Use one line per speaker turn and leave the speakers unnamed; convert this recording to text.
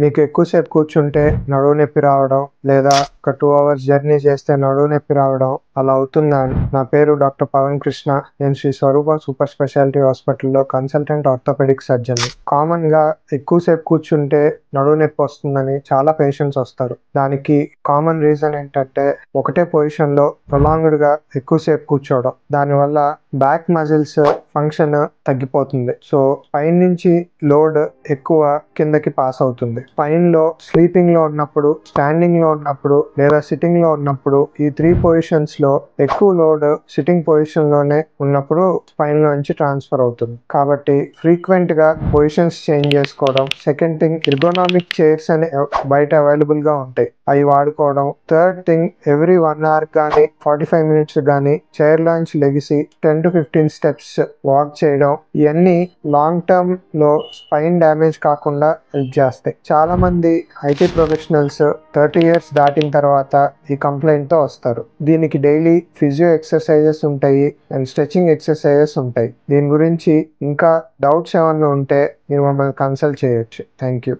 మీకు ఎక్కువసేపు కూర్చుంటే నడుము నొప్పి రావడం, లేదా ఒక 2 అవర్స్ జర్నీ చేస్తే నడుము నొప్పి రావడం అలా అవుతుందా? నా పేరు డాక్టర్ పవన్ కృష్ణ. నేను శ్రీ స్వరూప సూపర్ స్పెషాలిటీ హాస్పిటల్లో కన్సల్టెంట్ ఆర్థోపెడిక్ సర్జన్. కామన్గా ఎక్కువసేపు కూర్చుంటే నడుము నొప్పి వస్తుందని చాలా పేషెంట్స్ వస్తారు. దానికి కామన్ రీజన్ ఏంటంటే ఒకటే పొజిషన్లో ప్రొలాంగ్డ్గా ఎక్కువసేపు కూర్చోవడం. దానివల్ల బ్యాక్ మజిల్స్ ఫంక్షన్ తగ్గిపోతుంది. సో పైన నుంచి లోడ్ ఎక్కువ కిందకి పాస్ అవుతుంది. స్పైన్లో స్లీపింగ్లో ఉన్నప్పుడు, స్టాండింగ్లో ఉన్నప్పుడు లేదా సిట్టింగ్లో ఉన్నప్పుడు ఈ 3 పొజిషన్స్లో ఎక్కువ లోడ్ సిట్టింగ్ పొజిషన్లోనే ఉన్నప్పుడు స్పైన్లో నుంచి ట్రాన్స్ఫర్ అవుతుంది. కాబట్టి ఫ్రీక్వెంట్గా పొజిషన్స్ చేంజ్ చేసుకోవడం. సెకండ్ థింగ్, ఎర్గోనామిక్ చైర్స్ అని బయట అవైలబుల్గా ఉంటాయి, అవి వాడుకోవడం. థర్డ్ థింగ్, ఎవ్రీ 1 అవర్ కానీ 45 మినిట్స్ కానీ చైర్లోంచి లెగిసి 10 to 15 స్టెప్స్ వాక్ చేయడం. ఇవన్నీ లాంగ్ టర్మ్ లో స్పైన్ డ్యామేజ్ కాకుండా హెల్ప్ చేస్తాయి. చాలా మంది ఐటీ ప్రొఫెషనల్స్ 30 ఇయర్స్ దాటిన తర్వాత ఈ కంప్లైంట్ తో వస్తారు. దీనికి డైలీ ఫిజియో ఎక్సర్సైజెస్ ఉంటాయి అండ్ స్ట్రెచింగ్ ఎక్సర్సైజెస్ ఉంటాయి. దీని గురించి ఇంకా డౌట్స్ ఏమైనా ఉంటే మీరు మమ్మల్ని కన్సల్ట్ చేయొచ్చు. Thank you.